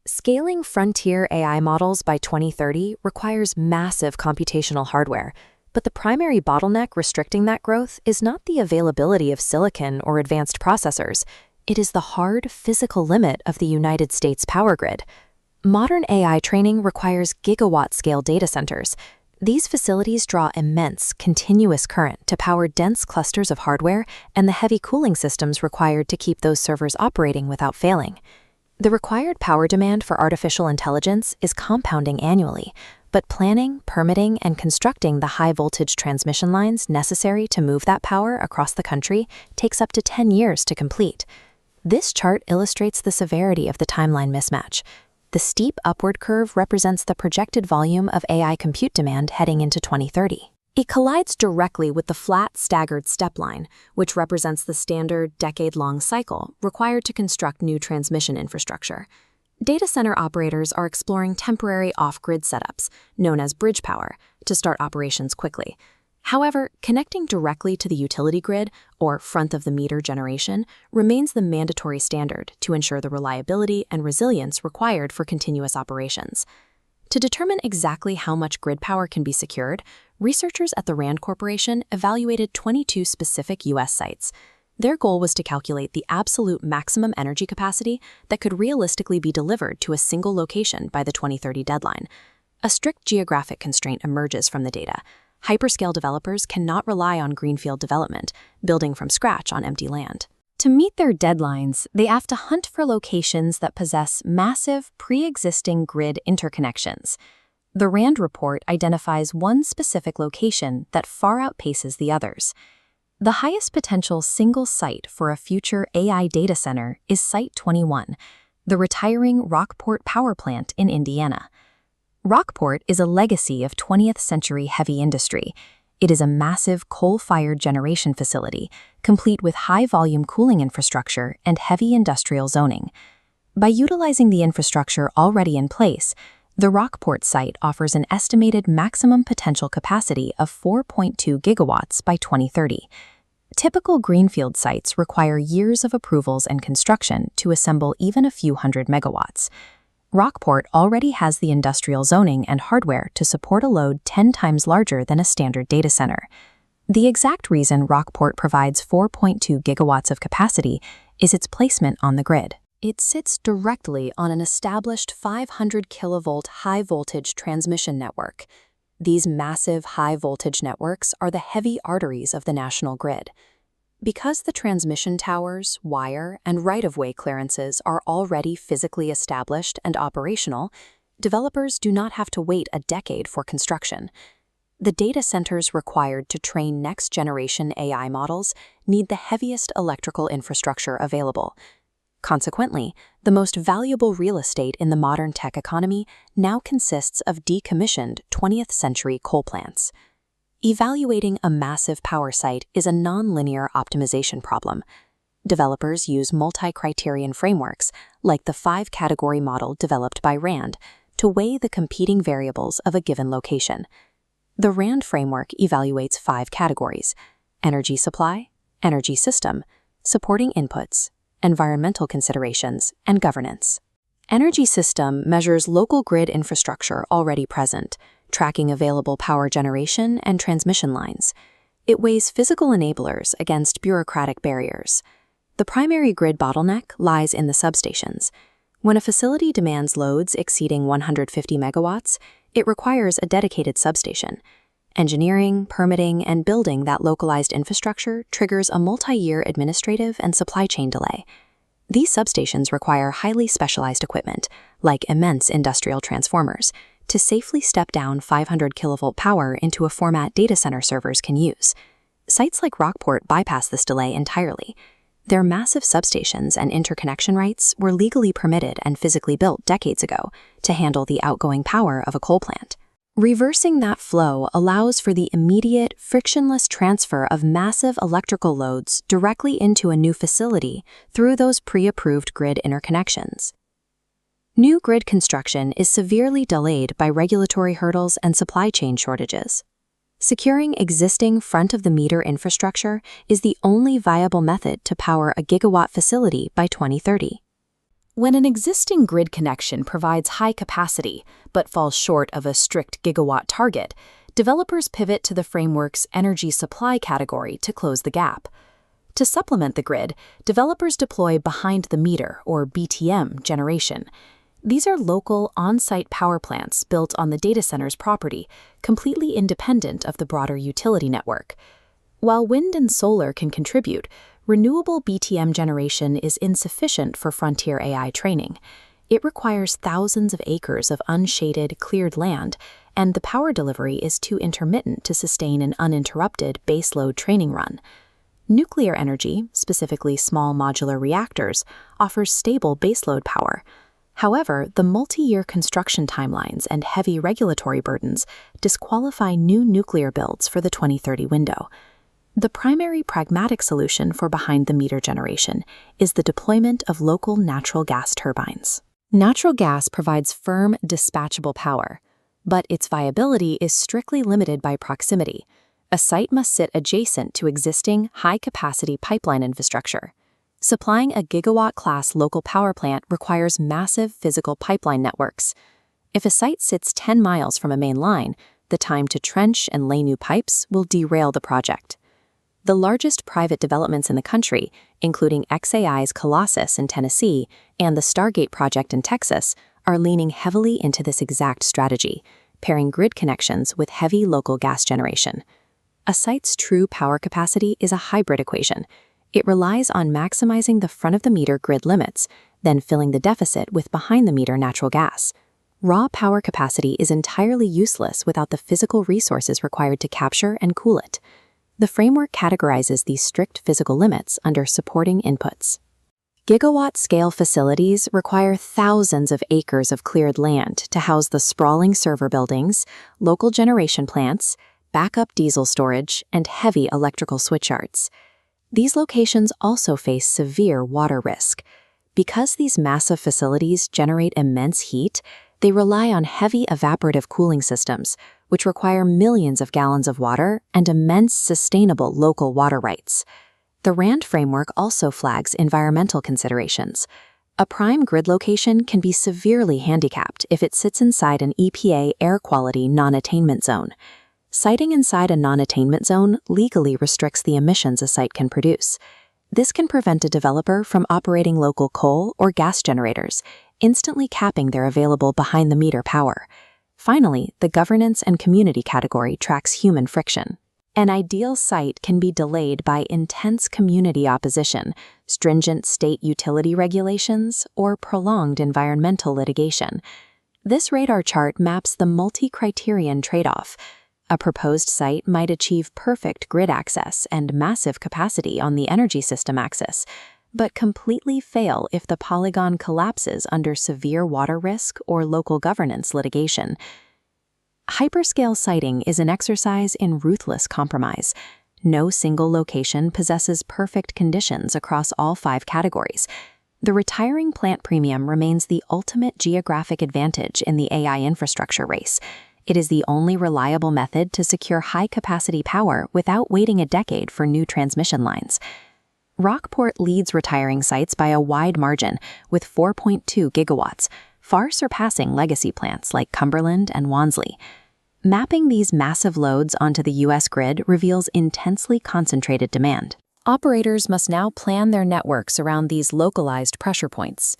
Scaling frontier AI models by 2030 requires massive computational hardware, but the primary bottleneck restricting that growth is not the availability of silicon or advanced processors. It is the hard physical limit of the United States power grid. Modern AI training requires gigawatt-scale data centers. These facilities draw immense, continuous current to power dense clusters of hardware and the heavy cooling systems required to keep those servers operating without failing. The required power demand for artificial intelligence is compounding annually, but planning, permitting, and constructing the high-voltage transmission lines necessary to move that power across the country takes up to 10 years to complete. This chart illustrates the severity of the timeline mismatch. The steep upward curve represents the projected volume of AI compute demand heading into 2030. It collides directly with the flat, staggered step line, which represents the standard decade-long cycle required to construct new transmission infrastructure. Data center operators are exploring temporary off-grid setups, known as bridge power, to start operations quickly. However, connecting directly to the utility grid, or front-of-the-meter generation, remains the mandatory standard to ensure the reliability and resilience required for continuous operations. To determine exactly how much grid power can be secured, researchers at the RAND Corporation evaluated 22 specific U.S. sites. Their goal was to calculate the absolute maximum energy capacity that could realistically be delivered to a single location by the 2030 deadline. A strict geographic constraint emerges from the data. Hyperscale developers cannot rely on greenfield development, building from scratch on empty land. To meet their deadlines, they have to hunt for locations that possess massive, pre-existing grid interconnections. The RAND report identifies one specific location that far outpaces the others. The highest potential single site for a future AI data center is Site 21, the retiring Rockport power plant in Indiana. Rockport is a legacy of 20th-century heavy industry. It is a massive coal-fired generation facility, complete with high-volume cooling infrastructure and heavy industrial zoning. By utilizing the infrastructure already in place, the Rockport site offers an estimated maximum potential capacity of 4.2 gigawatts by 2030. Typical greenfield sites require years of approvals and construction to assemble even a few hundred megawatts. Rockport already has the industrial zoning and hardware to support a load 10 times larger than a standard data center. The exact reason Rockport provides 4.2 gigawatts of capacity is its placement on the grid. It sits directly on an established 500 kilovolt high-voltage transmission network. These massive high-voltage networks are the heavy arteries of the national grid. Because the transmission towers, wire, and right-of-way clearances are already physically established and operational, developers do not have to wait a decade for construction. The data centers required to train next-generation AI models need the heaviest electrical infrastructure available. Consequently, the most valuable real estate in the modern tech economy now consists of decommissioned 20th-century coal plants. Evaluating a massive power site is a nonlinear optimization problem. Developers use multi-criterion frameworks, like the 5-category model developed by RAND, to weigh the competing variables of a given location. The RAND framework evaluates 5 categories: energy supply, energy system, supporting inputs, environmental considerations, and governance. Energy system measures local grid infrastructure already present, tracking available power generation and transmission lines. It weighs physical enablers against bureaucratic barriers. The primary grid bottleneck lies in the substations. When a facility demands loads exceeding 150 megawatts, it requires a dedicated substation. Engineering, permitting, and building that localized infrastructure triggers a multi-year administrative and supply chain delay. These substations require highly specialized equipment, like immense industrial transformers, to safely step down 500 kilovolt power into a format data center servers can use. Sites like Rockport bypass this delay entirely. Their massive substations and interconnection rights were legally permitted and physically built decades ago to handle the outgoing power of a coal plant. Reversing that flow allows for the immediate, frictionless transfer of massive electrical loads directly into a new facility through those pre-approved grid interconnections. New grid construction is severely delayed by regulatory hurdles and supply chain shortages. Securing existing front-of-the-meter infrastructure is the only viable method to power a gigawatt facility by 2030. When an existing grid connection provides high capacity but falls short of a strict gigawatt target, developers pivot to the framework's energy supply category to close the gap. To supplement the grid, developers deploy behind-the-meter, or BTM, generation. These are local, on-site power plants built on the data center's property, completely independent of the broader utility network. While wind and solar can contribute, renewable BTM generation is insufficient for frontier AI training. It requires thousands of acres of unshaded, cleared land, and the power delivery is too intermittent to sustain an uninterrupted baseload training run. Nuclear energy, specifically small modular reactors, offers stable baseload power. However, the multi-year construction timelines and heavy regulatory burdens disqualify new nuclear builds for the 2030 window. The primary pragmatic solution for behind-the-meter generation is the deployment of local natural gas turbines. Natural gas provides firm, dispatchable power, but its viability is strictly limited by proximity. A site must sit adjacent to existing high-capacity pipeline infrastructure. Supplying a gigawatt-class local power plant requires massive physical pipeline networks. If a site sits 10 miles from a main line, the time to trench and lay new pipes will derail the project. The largest private developments in the country, including xAI's Colossus in Tennessee and the Stargate project in Texas, are leaning heavily into this exact strategy, pairing grid connections with heavy local gas generation. A site's true power capacity is a hybrid equation. It relies on maximizing the front-of-the-meter grid limits, then filling the deficit with behind-the-meter natural gas. Raw power capacity is entirely useless without the physical resources required to capture and cool it. The framework categorizes these strict physical limits under supporting inputs. Gigawatt-scale facilities require thousands of acres of cleared land to house the sprawling server buildings, local generation plants, backup diesel storage, and heavy electrical switchyards. These locations also face severe water risk. Because these massive facilities generate immense heat, they rely on heavy evaporative cooling systems, which require millions of gallons of water and immense sustainable local water rights. The RAND framework also flags environmental considerations. A prime grid location can be severely handicapped if it sits inside an EPA air quality non-attainment zone. Siting inside a non-attainment zone legally restricts the emissions a site can produce. This can prevent a developer from operating local coal or gas generators, instantly capping their available behind-the-meter power. Finally, the governance and community category tracks human friction. An ideal site can be delayed by intense community opposition, stringent state utility regulations, or prolonged environmental litigation. This radar chart maps the multi-criterion trade-off. A proposed site might achieve perfect grid access and massive capacity on the energy system axis, but completely fail if the polygon collapses under severe water risk or local governance litigation. Hyperscale siting is an exercise in ruthless compromise. No single location possesses perfect conditions across all 5 categories. The retiring plant premium remains the ultimate geographic advantage in the AI infrastructure race. It is the only reliable method to secure high-capacity power without waiting a decade for new transmission lines. Rockport leads retiring sites by a wide margin with 4.2 gigawatts, far surpassing legacy plants like Cumberland and Wansley. Mapping these massive loads onto the U.S. grid reveals intensely concentrated demand. Operators must now plan their networks around these localized pressure points.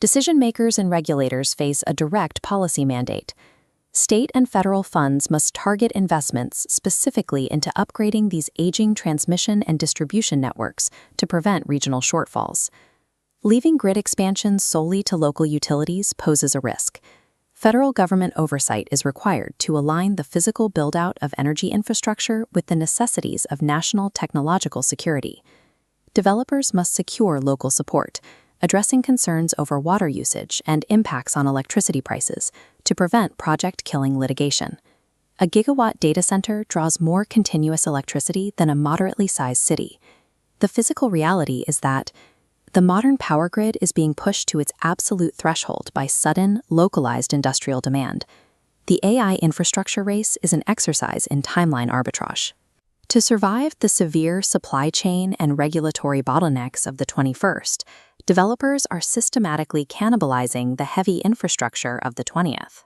Decision-makers and regulators face a direct policy mandate. State and federal funds must target investments specifically into upgrading these aging transmission and distribution networks to prevent regional shortfalls. Leaving grid expansion solely to local utilities poses a risk. Federal government oversight is required to align the physical build-out of energy infrastructure with the necessities of national technological security. Developers must secure local support, addressing concerns over water usage and impacts on electricity prices to prevent project-killing litigation. A gigawatt data center draws more continuous electricity than a moderately sized city. The physical reality is that the modern power grid is being pushed to its absolute threshold by sudden, localized industrial demand. The AI infrastructure race is an exercise in timeline arbitrage. To survive the severe supply chain and regulatory bottlenecks of the 21st, developers are systematically cannibalizing the heavy infrastructure of the 20th.